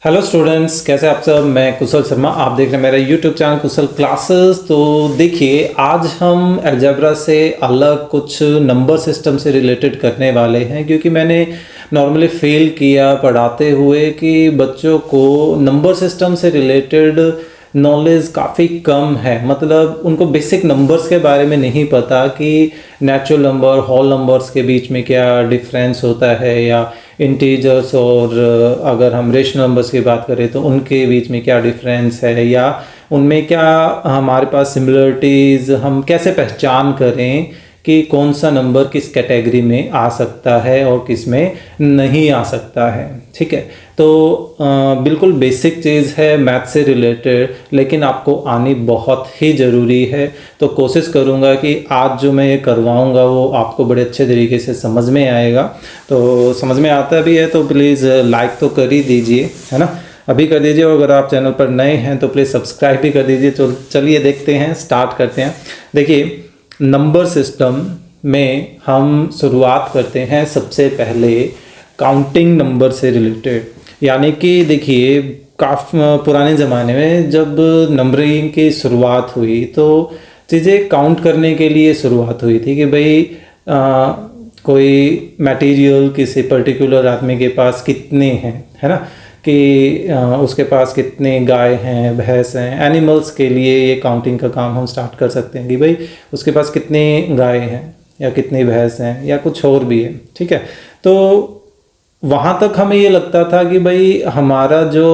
Hello students, कैसे आप सब। मैं कुशल शर्मा, आप देख रहे हैं मेरा यूट्यूब चैनल कुशल क्लासेस। तो देखिए, आज हम अलजेब्रा से अलग कुछ नंबर सिस्टम से रिलेटेड करने वाले हैं, क्योंकि मैंने नॉर्मली फील किया पढ़ाते हुए कि बच्चों को नंबर सिस्टम से रिलेटेड नॉलेज काफ़ी कम है। मतलब उनको बेसिक नंबर्स के बारे में नहीं पता कि नेचुरल नंबर, होल नंबर्स के बीच में क्या डिफरेंस होता है, या इंटीजर्स और अगर हम रेशनल नंबर्स की बात करें तो उनके बीच में क्या डिफरेंस है, या उनमें क्या हमारे पास सिमिलरिटीज़, हम कैसे पहचान करें कि कौन सा नंबर किस कैटेगरी में आ सकता है और किस में नहीं आ सकता है। ठीक है, तो बिल्कुल बेसिक चीज़ है मैथ से रिलेटेड, लेकिन आपको आनी बहुत ही ज़रूरी है। तो कोशिश करूँगा कि आज जो मैं ये करवाऊँगा वो आपको बड़े अच्छे तरीके से समझ में आएगा। तो समझ में आता भी है तो प्लीज़ लाइक तो कर ही दीजिए, है ना, अभी कर दीजिए। और अगर आप चैनल पर नए हैं तो प्लीज़ सब्सक्राइब भी कर दीजिए। तो चलिए देखते हैं, स्टार्ट करते हैं। देखिए, नंबर सिस्टम में हम शुरुआत करते हैं सबसे पहले काउंटिंग नंबर से रिलेटेड। यानी कि देखिए, काफ़ी पुराने ज़माने में जब नंबरिंग की शुरुआत हुई तो चीज़ें काउंट करने के लिए शुरुआत हुई थी कि भाई कोई मटेरियल किसी पर्टिकुलर आदमी के पास कितने हैं, है ना, कि उसके पास कितने गाय हैं, भैंस हैं। एनिमल्स के लिए ये काउंटिंग का काम हम स्टार्ट कर सकते हैं कि भाई उसके पास कितने गाय हैं या कितनी भैंस हैं या कुछ और भी है। ठीक है, तो वहाँ तक हमें ये लगता था कि भाई हमारा जो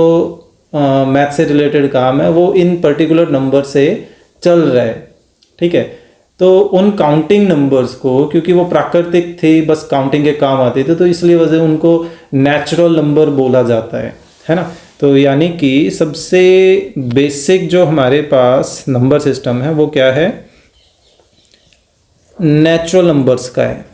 मैथ से रिलेटेड काम है वो इन पर्टिकुलर नंबर से चल रहा है। ठीक है, तो उन काउंटिंग नंबर्स को, क्योंकि वो प्राकृतिक थे, बस काउंटिंग के काम आते थे, तो इसलिए वजह उनको नेचुरल नंबर बोला जाता है ना। तो यानी कि सबसे बेसिक जो हमारे पास नंबर सिस्टम है वो क्या है, नेचुरल नंबर्स का है।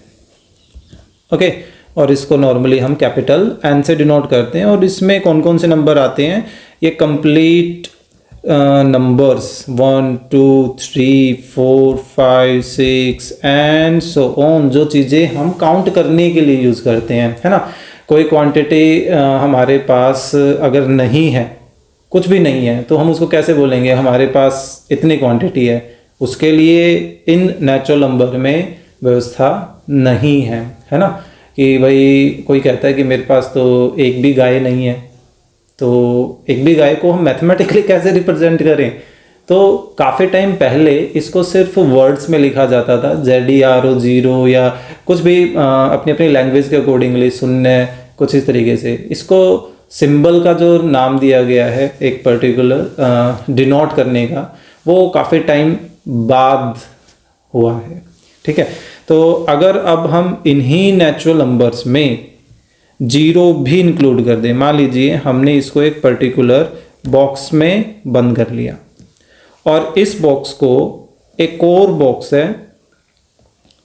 ओके, और इसको नॉर्मली हम कैपिटल एन से डिनोट करते हैं। और इसमें कौन कौन से नंबर आते हैं, ये complete numbers 1 2 3 4 5 6 and so on, जो चीज़ें हम काउंट करने के लिए यूज़ करते हैं, है ना। कोई क्वांटिटी हमारे पास अगर नहीं है, कुछ भी नहीं है, तो हम उसको कैसे बोलेंगे हमारे पास इतनी क्वांटिटी है। उसके लिए इन नेचुरल नंबर में व्यवस्था नहीं है ना। कि भाई कोई कहता है कि मेरे पास तो एक भी गाय नहीं है, तो एक भी गाय को हम मैथमेटिकली कैसे रिप्रेजेंट करें। तो काफ़ी टाइम पहले इसको सिर्फ वर्ड्स में लिखा जाता था, ZERO, जीरो, या कुछ भी अपनी अपनी लैंग्वेज के अकॉर्डिंगली, शून्य, कुछ इस तरीके से। इसको सिंबल का जो नाम दिया गया है एक पर्टिकुलर डिनोट करने का, वो काफ़ी टाइम बाद हुआ है। ठीक है, तो अगर अब हम इन्हीं नेचुरल नंबर्स में जीरो भी इंक्लूड कर दें, मान लीजिए हमने इसको एक पर्टिकुलर बॉक्स में बंद कर लिया और इस बॉक्स को एक और बॉक्स है,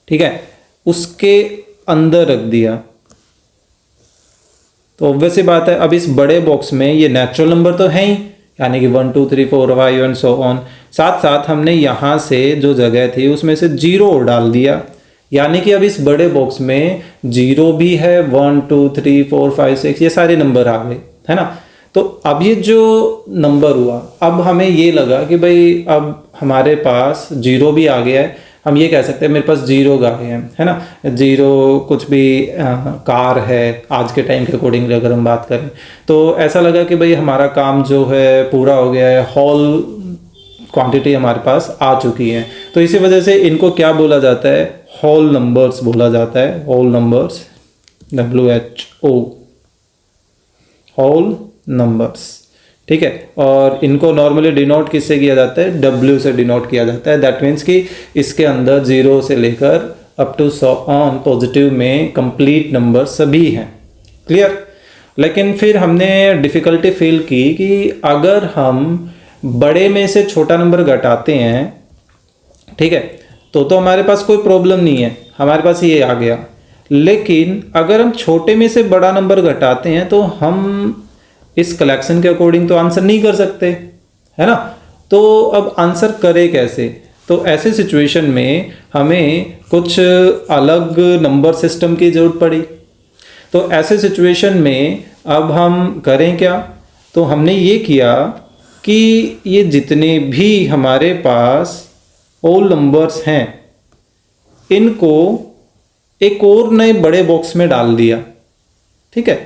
ठीक है, उसके अंदर रख दिया, तो ऑब्वियस सी बात है अब इस बड़े बॉक्स में ये नेचुरल नंबर तो है ही, यानी कि 1 2 3 4 5 एंड सो ऑन। साथ साथ हमने यहाँ से जो जगह थी उसमें से जीरो डाल दिया, यानी कि अब इस बड़े बॉक्स में जीरो भी है, 1 2 3 4 5 6 ये सारे नंबर आ गए, है ना। तो अब ये जो नंबर हुआ, अब हमें ये लगा कि भाई अब हमारे पास जीरो भी आ गया है, हम ये कह सकते हैं मेरे पास जीरो गाय है ना। जीरो कुछ भी कार है आज के टाइम के अकॉर्डिंगली अगर हम बात करें, तो ऐसा लगा कि भाई हमारा काम जो है पूरा हो गया है, होल क्वांटिटी हमारे पास आ चुकी है। तो इसी वजह से इनको क्या बोला जाता है, होल नंबर्स बोला जाता है। Whole numbers, WHO, whole numbers. ठीक है, और इनको नॉर्मली डिनोट किससे किया जाता है, W से डिनोट किया जाता है। दैट मीन्स कि इसके अंदर जीरो से लेकर up to so on positive में कंप्लीट नंबर सभी हैं। क्लियर। लेकिन फिर हमने डिफ़िकल्टी फील की कि अगर हम बड़े में से छोटा नंबर घटाते हैं, ठीक है, तो हमारे पास कोई प्रॉब्लम नहीं है, हमारे पास ये आ गया। लेकिन अगर हम छोटे में से बड़ा नंबर घटाते हैं तो हम इस कलेक्शन के अकॉर्डिंग तो आंसर नहीं कर सकते, है ना। तो अब आंसर करें कैसे, तो ऐसे सिचुएशन में हमें कुछ अलग नंबर सिस्टम की ज़रूरत पड़ी। तो ऐसे सिचुएशन में अब हम करें क्या, तो हमने ये किया कि ये जितने भी हमारे पास होल नंबर्स हैं इनको एक और नए बड़े बॉक्स में डाल दिया, ठीक है।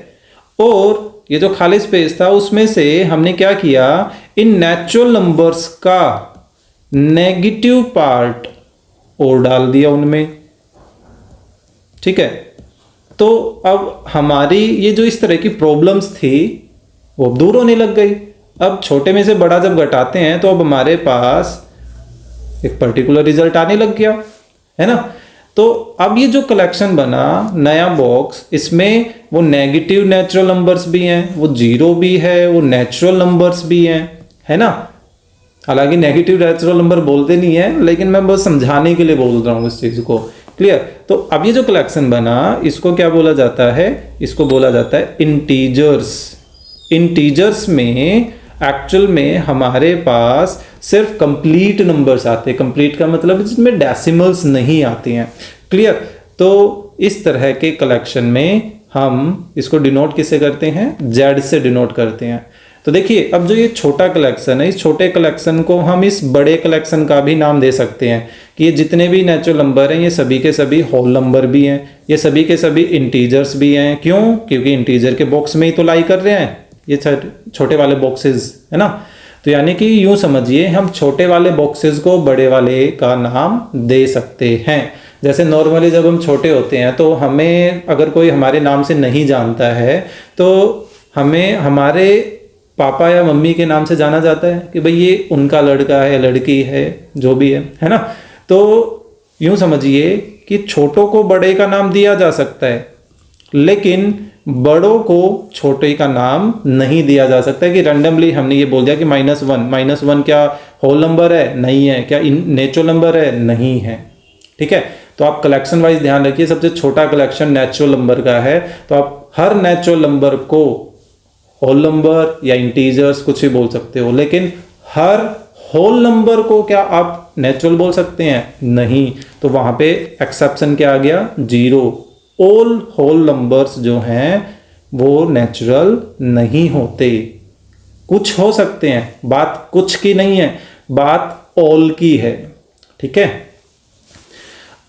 और ये जो खाली स्पेस था उसमें से हमने क्या किया, इन नेचुरल नंबर्स का नेगेटिव पार्ट और डाल दिया उनमें, ठीक है। तो अब हमारी ये जो इस तरह की प्रॉब्लम्स थी वो अब दूर होने लग गई। अब छोटे में से बड़ा जब घटाते हैं तो अब हमारे पास एक पर्टिकुलर रिजल्ट आने लग गया, है ना। तो अब ये जो कलेक्शन बना नया बॉक्स, इसमें वो नेगेटिव नेचुरल नंबर्स भी हैं, वो जीरो भी है, वो नेचुरल नंबर्स भी हैं, है ना। हालांकि नेगेटिव नेचुरल नंबर बोलते नहीं है, लेकिन मैं बस समझाने के लिए बोल रहा हूँ इस चीज को, क्लियर। तो अब ये जो कलेक्शन बना इसको क्या बोला जाता है, इसको बोला जाता है इंटीजर्स। इंटीजर्स में एक्चुअल में हमारे पास सिर्फ कंप्लीट नंबर्स आते हैं। कंप्लीट का मतलब जिसमें डेसिमल्स नहीं आती हैं, क्लियर। तो इस तरह के कलेक्शन में हम इसको डिनोट किससे करते हैं, जेड से डिनोट करते हैं। तो देखिए अब जो ये छोटा कलेक्शन है, इस छोटे कलेक्शन को हम इस बड़े कलेक्शन का भी नाम दे सकते हैं कि ये जितने भी नेचुरल नंबर हैं ये सभी के सभी होल नंबर भी हैं, ये सभी के सभी इंटीजर्स भी हैं। क्यों, क्योंकि इंटीजर के बॉक्स में ही तो लाई कर रहे हैं ये छोटे वाले बॉक्सेस, है ना। तो यानी कि यूं समझिए हम छोटे वाले बॉक्सेस को बड़े वाले का नाम दे सकते हैं। जैसे नॉर्मली जब हम छोटे होते हैं तो हमें अगर कोई हमारे नाम से नहीं जानता है तो हमें हमारे पापा या मम्मी के नाम से जाना जाता है कि भाई ये उनका लड़का है, लड़की है, जो भी है ना। तो यूं समझिए कि छोटों को बड़े का नाम दिया जा सकता है, लेकिन बड़ों को छोटे का नाम नहीं दिया जा सकता है कि रैंडमली हमने ये बोल दिया कि -1 क्या होल नंबर है, नहीं है। क्या नेचुरल नंबर है, नहीं है, ठीक है। तो आप कलेक्शन वाइज ध्यान रखिए, सबसे छोटा कलेक्शन नेचुरल नंबर का है, तो आप हर नेचुरल नंबर को होल नंबर या इंटीजर्स कुछ भी बोल सकते हो, लेकिन हर होल नंबर को क्या आप नेचुरल बोल सकते हैं, नहीं। तो वहां पे एक्सेप्शन क्या आ गया, 0। ऑल होल नंबर्स जो हैं वो नेचुरल नहीं होते, कुछ हो सकते हैं, बात कुछ की नहीं है, बात ऑल की है, ठीक है।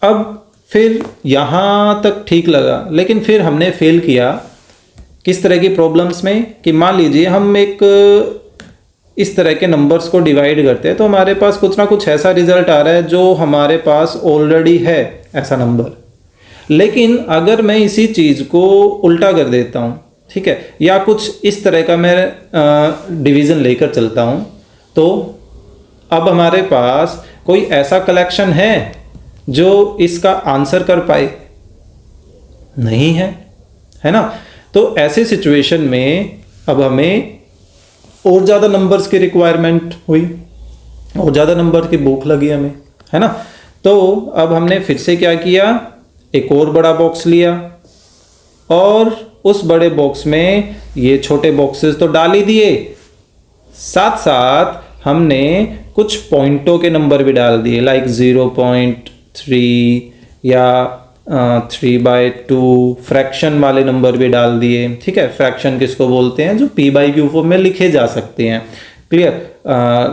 अब फिर यहां तक ठीक लगा, लेकिन फिर हमने फेल किया किस तरह की प्रॉब्लम्स में कि मान लीजिए हम एक इस तरह के नंबर्स को डिवाइड करते हैं तो हमारे पास कुछ ना कुछ ऐसा रिजल्ट आ रहा है जो हमारे पास ऑलरेडी है ऐसा नंबर। लेकिन अगर मैं इसी चीज़ को उल्टा कर देता हूँ, ठीक है, या कुछ इस तरह का मैं डिवीज़न लेकर चलता हूँ, तो अब हमारे पास कोई ऐसा कलेक्शन है जो इसका आंसर कर पाए, नहीं है, है ना। तो ऐसे सिचुएशन में अब हमें और ज़्यादा नंबर्स की रिक्वायरमेंट हुई, और ज़्यादा नंबर की भूख लगी हमें, है ना। तो अब हमने फिर से क्या किया, एक और बड़ा बॉक्स लिया और उस बड़े बॉक्स में ये छोटे बॉक्सेस तो डाल ही दिए, साथ साथ हमने कुछ पॉइंटों के नंबर भी डाल दिए, लाइक 0.3 या 3/2 फ्रैक्शन वाले नंबर भी डाल दिए, ठीक है। फ्रैक्शन किसको बोलते हैं, जो p/q फॉर्म में लिखे जा सकते हैं, clear,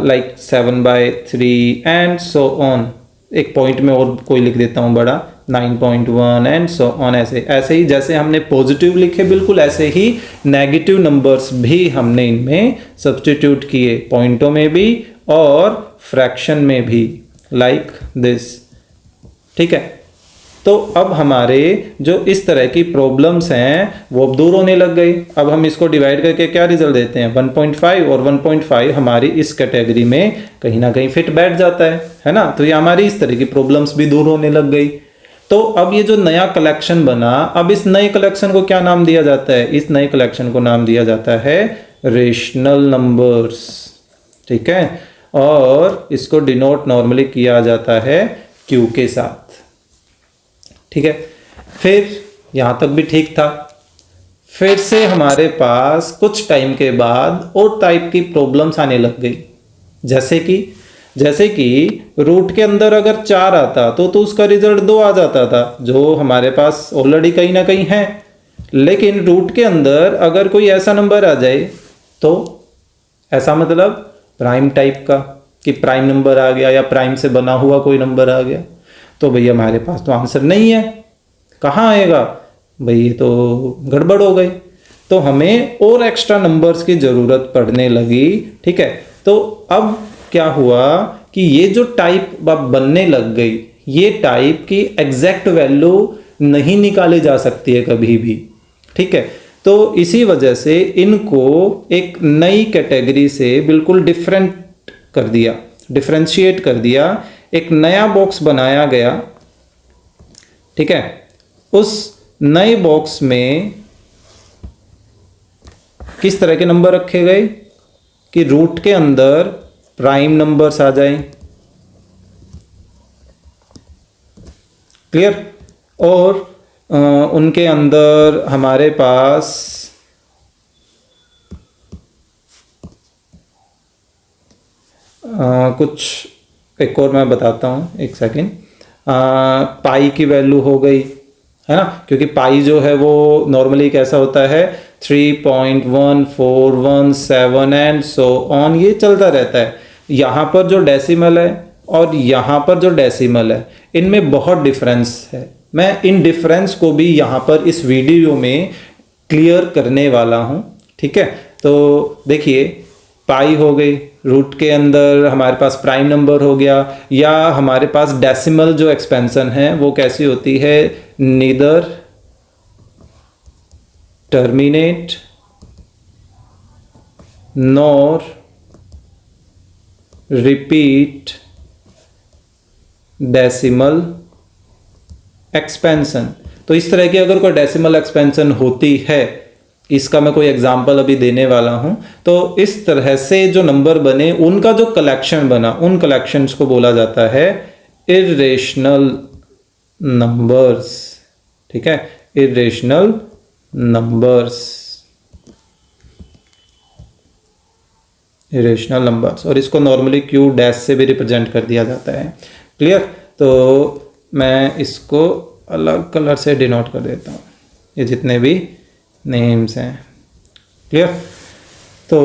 like 7/3 and so on. एक पॉइंट में और कोई लिख देता हूँ बड़ा, 9.1 एंड सो ऑन। ऐसे ही जैसे हमने पॉजिटिव लिखे बिल्कुल ऐसे ही नेगेटिव नंबर्स भी हमने इनमें सब्स्टिट्यूट किए, पॉइंटों में भी और फ्रैक्शन में भी, लाइक दिस, ठीक है। तो अब हमारे जो इस तरह की प्रॉब्लम्स हैं वो अब दूर होने लग गई। अब हम इसको डिवाइड करके क्या रिजल्ट देते हैं, 1.5, और 1.5 हमारी इस कैटेगरी में कहीं ना कहीं फिट बैठ जाता है ना। तो ये हमारी इस तरह की प्रॉब्लम्स भी दूर होने लग गई। तो अब ये जो नया कलेक्शन बना, अब इस नए कलेक्शन को क्या नाम दिया जाता है, इस नए कलेक्शन को नाम दिया जाता है रेशनल नंबर्स, ठीक है। और इसको डिनोट नॉर्मली किया जाता है क्यू के साथ, ठीक है। फिर यहां तक भी ठीक था। फिर से हमारे पास कुछ टाइम के बाद और टाइप की प्रॉब्लम्स आने लग गई, जैसे कि रूट के अंदर अगर 4 आता तो उसका रिजल्ट 2 आ जाता था, जो हमारे पास ऑलरेडी कहीं ना कहीं है। लेकिन रूट के अंदर अगर कोई ऐसा नंबर आ जाए तो ऐसा मतलब प्राइम टाइप का कि प्राइम नंबर आ गया या प्राइम से बना हुआ कोई नंबर आ गया, तो भैया हमारे पास तो आंसर नहीं है, कहाँ आएगा भाई, ये तो गड़बड़ हो गई। तो हमें और एक्स्ट्रा नंबर्स की ज़रूरत पड़ने लगी। ठीक है, तो अब क्या हुआ कि ये जो टाइप बनने लग गई, ये टाइप की एग्जैक्ट वैल्यू नहीं निकाली जा सकती है कभी भी। ठीक है, तो इसी वजह से इनको एक नई कैटेगरी से बिल्कुल डिफरेंट कर दिया, डिफरेंशिएट कर दिया, एक नया बॉक्स बनाया गया। ठीक है, उस नए बॉक्स में किस तरह के नंबर रखे गए कि रूट के अंदर प्राइम नंबर्स आ जाएं, क्लियर, और उनके अंदर हमारे पास कुछ एक और मैं बताता हूँ, एक सेकेंड। पाई की वैल्यू हो गई, है ना, क्योंकि पाई जो है वो नॉर्मली कैसा होता है 3.1417 एंड सो ऑन, ये चलता रहता है। यहाँ पर जो डेसिमल है और यहाँ पर जो डेसिमल है, इनमें बहुत डिफरेंस है। मैं इन डिफरेंस को भी यहाँ पर इस वीडियो में क्लियर करने वाला हूँ। ठीक है, तो देखिए पाई हो गई, रूट के अंदर हमारे पास प्राइम नंबर हो गया, या हमारे पास डेसिमल जो एक्सपेंशन है वो कैसी होती है, neither terminate nor repeat decimal expansion. तो इस तरह की अगर कोई डेसिमल एक्सपेंशन होती है, इसका मैं कोई एग्जांपल अभी देने वाला हूं, तो इस तरह से जो नंबर बने उनका जो कलेक्शन बना, उन कलेक्शंस को बोला जाता है इर्रेशनल नंबर्स। ठीक है, इर्रेशनल नंबर्स, इरेशनल नंबर्स, और इसको नॉर्मली क्यू डैश से भी रिप्रेजेंट कर दिया जाता है। क्लियर, तो मैं इसको अलग कलर से डिनोट कर देता हूँ, ये जितने भी नेम्स हैं। क्लियर, तो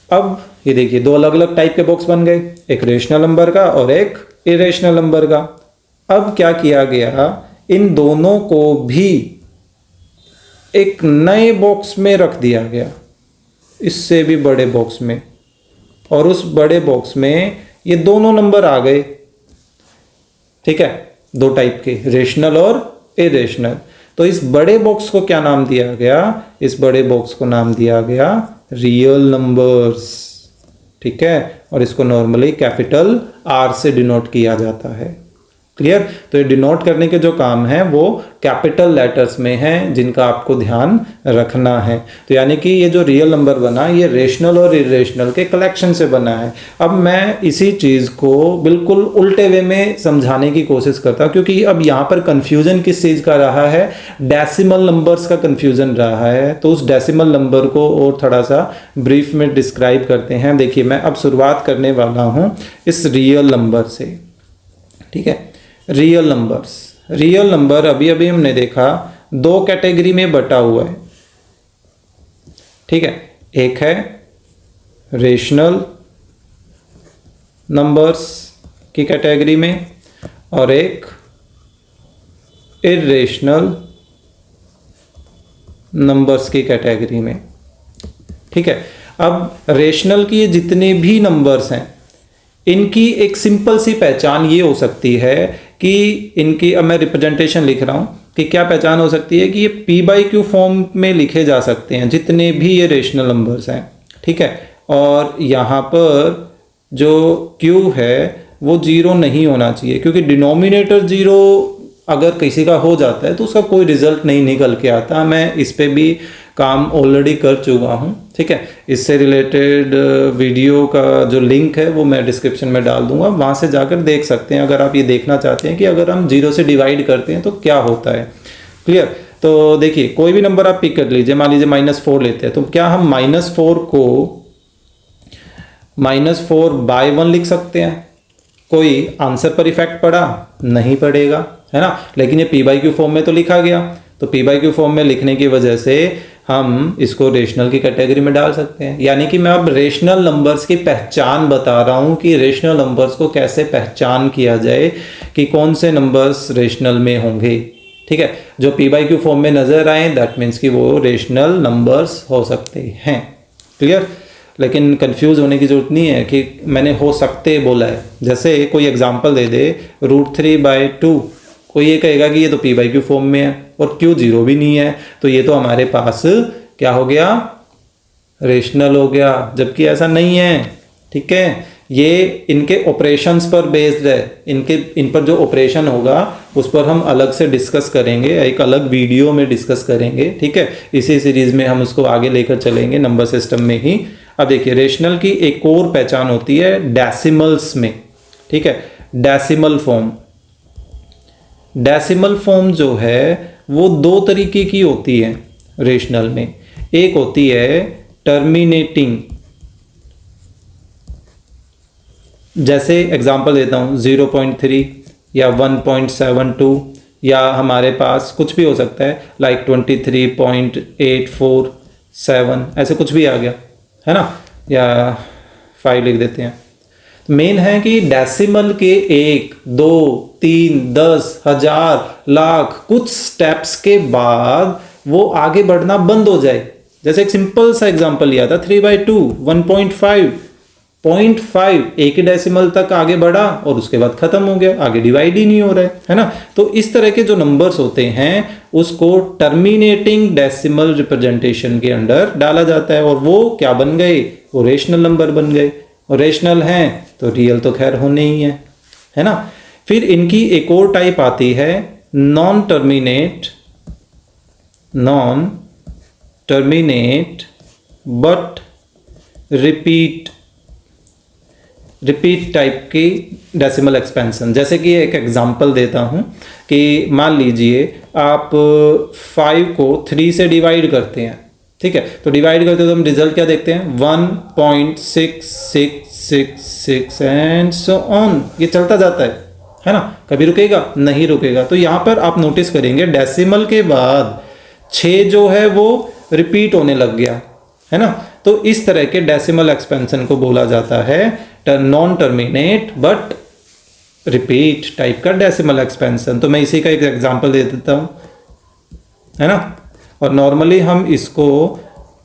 अब ये देखिए दो अलग अलग टाइप के बॉक्स बन गए, एक रेशनल नंबर का और एक इरेशनल नंबर का। अब क्या किया गया, इन दोनों को भी एक नए बॉक्स में रख दिया गया, इससे भी बड़े बॉक्स में, और उस बड़े बॉक्स में ये दोनों नंबर आ गए। ठीक है, दो टाइप के, रेशनल और इरेशनल। तो इस बड़े बॉक्स को क्या नाम दिया गया, इस बड़े बॉक्स को नाम दिया गया रियल नंबर्स। ठीक है, और इसको नॉर्मली कैपिटल आर से डिनोट किया जाता है। क्लियर, तो ये डिनोट करने के जो काम है वो कैपिटल लेटर्स में हैं, जिनका आपको ध्यान रखना है। तो यानी कि ये जो रियल नंबर बना, ये रेशनल और इरेशनल के कलेक्शन से बना है। अब मैं इसी चीज़ को बिल्कुल उल्टे वे में समझाने की कोशिश करता हूँ, क्योंकि अब यहाँ पर कन्फ्यूजन किस चीज़ का रहा है, डेसिमल नंबर्स का कन्फ्यूजन रहा है। तो उस डेसिमल नंबर को और थोड़ा सा ब्रीफ में डिस्क्राइब करते हैं। देखिए मैं अब शुरुआत करने वाला हूँ इस रियल नंबर से। ठीक है, रियल नंबर्स, रियल नंबर अभी अभी हमने देखा दो कैटेगरी में बटा हुआ है। ठीक है, एक है रेशनल नंबर्स की कैटेगरी में और एक इरेशनल नंबर्स की कैटेगरी में। ठीक है, अब रेशनल की जितने भी नंबर्स हैं, इनकी एक सिंपल सी पहचान ये हो सकती है कि इनकी, अब मैं रिप्रेजेंटेशन लिख रहा हूँ कि क्या पहचान हो सकती है कि ये p/q फॉर्म में लिखे जा सकते हैं जितने भी ये रेशनल नंबर्स हैं। ठीक है, और यहाँ पर जो q है वो जीरो नहीं होना चाहिए, क्योंकि डिनोमिनेटर जीरो अगर किसी का हो जाता है तो उसका कोई रिजल्ट नहीं निकल के आता। मैं इस पे भी काम ऑलरेडी कर चुका हूँ। ठीक है, इससे रिलेटेड वीडियो का जो लिंक है वो मैं डिस्क्रिप्शन में डाल दूंगा, वहाँ से जाकर देख सकते हैं अगर आप ये देखना चाहते हैं कि अगर हम जीरो से डिवाइड करते हैं तो क्या होता है। क्लियर, तो देखिए कोई भी नंबर आप पिक कर लीजिए, मान लीजिए -4 लेते हैं, तो क्या हम -4 को -4/1 लिख सकते हैं? कोई आंसर पर इफेक्ट पड़ा? नहीं पड़ेगा, है ना। लेकिन ये p/q फॉर्म में तो लिखा गया, तो p/q फॉर्म में लिखने की वजह से हम इसको रेशनल की कैटेगरी में डाल सकते हैं। यानी कि मैं अब रेशनल नंबर्स की पहचान बता रहा हूँ कि रेशनल नंबर्स को कैसे पहचान किया जाए कि कौन से नंबर्स रेशनल में होंगे। ठीक है, जो पी बाई क्यू फॉर्म में नज़र आए दैट मीन्स कि वो रेशनल नंबर्स हो सकते हैं। क्लियर? लेकिन कंफ्यूज होने की जरूरत नहीं है कि मैंने हो सकते बोला है। जैसे कोई एग्जांपल दे दे √3/2, कोई ये कहेगा कि ये तो पी बाई क्यू फॉर्म में है और क्यू 0 भी नहीं है, तो ये तो हमारे पास क्या हो गया, रेशनल हो गया, जबकि ऐसा नहीं है। ठीक है, ये इनके ऑपरेशंस पर बेस्ड है, इन पर जो ऑपरेशन होगा उस पर हम अलग से डिस्कस करेंगे, एक अलग वीडियो में डिस्कस करेंगे। ठीक है, इसी सीरीज में हम उसको आगे लेकर चलेंगे नंबर सिस्टम में ही। अब देखिए, रेशनल की एक और पहचान होती है डेसिमल्स में। ठीक है, डेसिमल फॉर्म। डेसिमल फॉर्म जो है वो दो तरीके की होती है रेशनल में। एक होती है टर्मिनेटिंग, जैसे एग्जांपल देता हूँ 0.3 या 1.72 या हमारे पास कुछ भी हो सकता है लाइक 23.847, ऐसे कुछ भी आ गया है ना, या 5 लिख देते हैं। मेन है कि डेसिमल के 1, 2, 3, 10, 1000, लाख कुछ स्टेप्स के बाद वो आगे बढ़ना बंद हो जाए। जैसे एक सिंपल सा एग्जांपल लिया था 3/2, 1.5, 0.5 एक ही डेसिमल तक आगे बढ़ा और उसके बाद खत्म हो गया, आगे डिवाइड ही नहीं हो रहा है ना। तो इस तरह के जो नंबर्स होते हैं उसको टर्मिनेटिंग डेसिमल रिप्रेजेंटेशन के अंडर डाला जाता है और वो क्या बन गए, वो रेशनल नंबर बन गए। और रेशनल हैं तो रियल तो खैर होने ही है ना। फिर इनकी एक और टाइप आती है non terminate but repeat type की डेसिमल एक्सपेंशन। जैसे कि एक एग्जांपल देता हूं कि मान लीजिए आप 5 को 3 से डिवाइड करते हैं। ठीक है, तो डिवाइड करते हो तो हम रिजल्ट क्या देखते हैं, 1.666 एंड सो ऑन, ये चलता जाता है ना, कभी रुकेगा नहीं रुकेगा। तो यहां पर आप नोटिस करेंगे डेसिमल के बाद 6 जो है वो रिपीट होने लग गया है ना। तो इस तरह के डेसिमल एक्सपेंशन को बोला जाता है non terminate but repeat type का डेसिमल एक्सपेंशन। तो मैं इसी का एक एग्जांपल दे देता हूं, है ना। और नॉर्मली हम इसको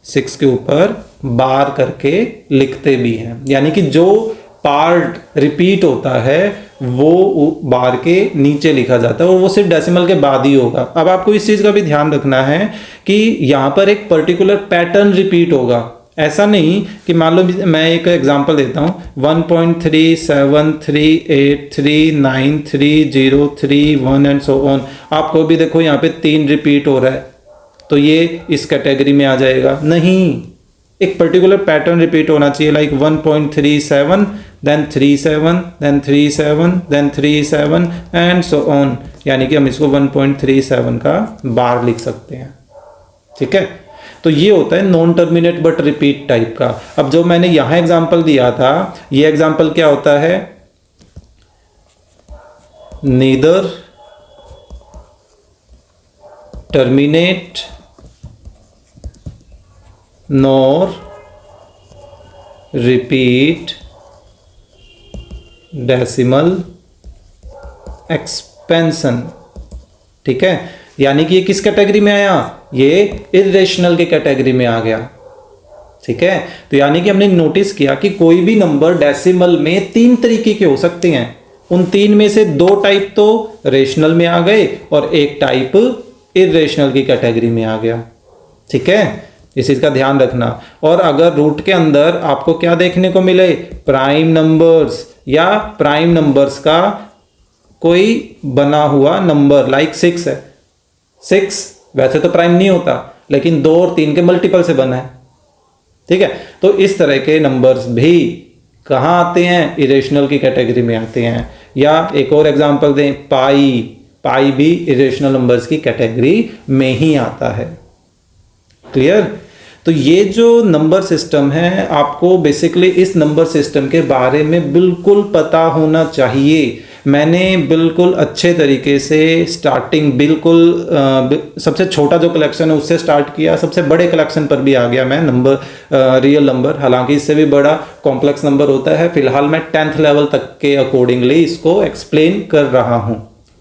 6 के ऊपर बार करके लिखते भी हैं, यानी कि जो पार्ट रिपीट होता है वो बार के नीचे लिखा जाता है और वो सिर्फ डेसिमल के बाद ही होगा। अब आपको इस चीज का भी ध्यान रखना है कि यहां पर एक पर्टिकुलर पैटर्न रिपीट होगा। ऐसा नहीं कि मान लो मैं एक एग्जांपल देता हूं 1.3738393031 एंड सो ऑन। आपको भी देखो यहाँ पे 3 रिपीट हो रहा है तो ये इस कैटेगरी में आ जाएगा, नहीं, एक पर्टिकुलर पैटर्न रिपीट होना चाहिए like 1.37 then 37 then 37 then 37 and so on, यानी कि हम इसको 1.37 का बार लिख सकते हैं। ठीक है, तो ये होता है non terminate but repeat type का। अब जो मैंने यहां एग्जांपल दिया था, ये एग्जांपल क्या होता है, neither terminate nor repeat decimal expansion. ठीक है, यानी कि ये किस कैटेगरी में आया, ये इर्रेशनल के कैटेगरी में आ गया। ठीक है, तो यानी कि हमने नोटिस किया कि कोई भी नंबर डेसिमल में 3 तरीके के हो सकते हैं, उन 3 में से 2 टाइप तो रेशनल में आ गए और एक टाइप इर्रेशनल की कैटेगरी में आ गया। ठीक है, इस चीज का ध्यान रखना। और अगर रूट के अंदर आपको क्या देखने को मिले, प्राइम नंबर्स या प्राइम नंबर्स का कोई बना हुआ नंबर लाइक 6 है, 6 वैसे तो प्राइम नहीं होता लेकिन 2 और 3 के मल्टीपल से बना है। ठीक है, तो इस तरह के नंबर्स भी कहाँ आते हैं, इरेशनल की कैटेगरी में आते हैं। या एक और एग्जांपल दें, पाई भी इरेशनल नंबर्स की कैटेगरी में ही आता है। क्लियर? तो ये जो नंबर सिस्टम है, आपको बेसिकली इस नंबर सिस्टम के बारे में बिल्कुल पता होना चाहिए। मैंने बिल्कुल अच्छे तरीके से स्टार्टिंग सबसे छोटा जो कलेक्शन है उससे स्टार्ट किया, सबसे बड़े कलेक्शन पर भी आ गया मैं रियल नंबर, हालांकि इससे भी बड़ा कॉम्प्लेक्स नंबर होता है। फिलहाल मैं 10th लेवल तक के अकॉर्डिंगली इसको एक्सप्लेन कर रहा हूँ।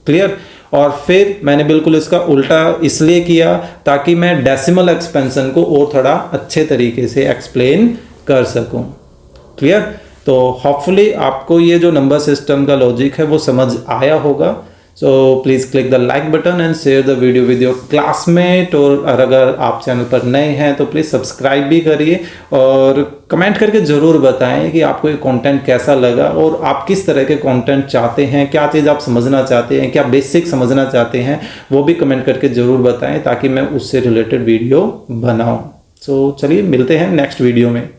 क्लियर। और फिर मैंने बिल्कुल इसका उल्टा इसलिए किया ताकि मैं डेसिमल एक्सपेंशन को और थोड़ा अच्छे तरीके से एक्सप्लेन कर सकूं। क्लियर। तो होपफुली आपको ये जो नंबर सिस्टम का लॉजिक है वो समझ आया होगा। So please click the like button and share the video with your classmate. और अगर आप चैनल पर नए हैं तो प्लीज़ सब्सक्राइब भी करिए और कमेंट करके ज़रूर बताएं कि आपको ये कंटेंट कैसा लगा और आप किस तरह के कंटेंट चाहते हैं, क्या चीज़ आप समझना चाहते हैं, क्या बेसिक समझना चाहते हैं, वो भी कमेंट करके ज़रूर बताएं ताकि मैं उससे रिलेटेड वीडियो बनाऊँ। सो चलिए मिलते हैं नेक्स्ट वीडियो में।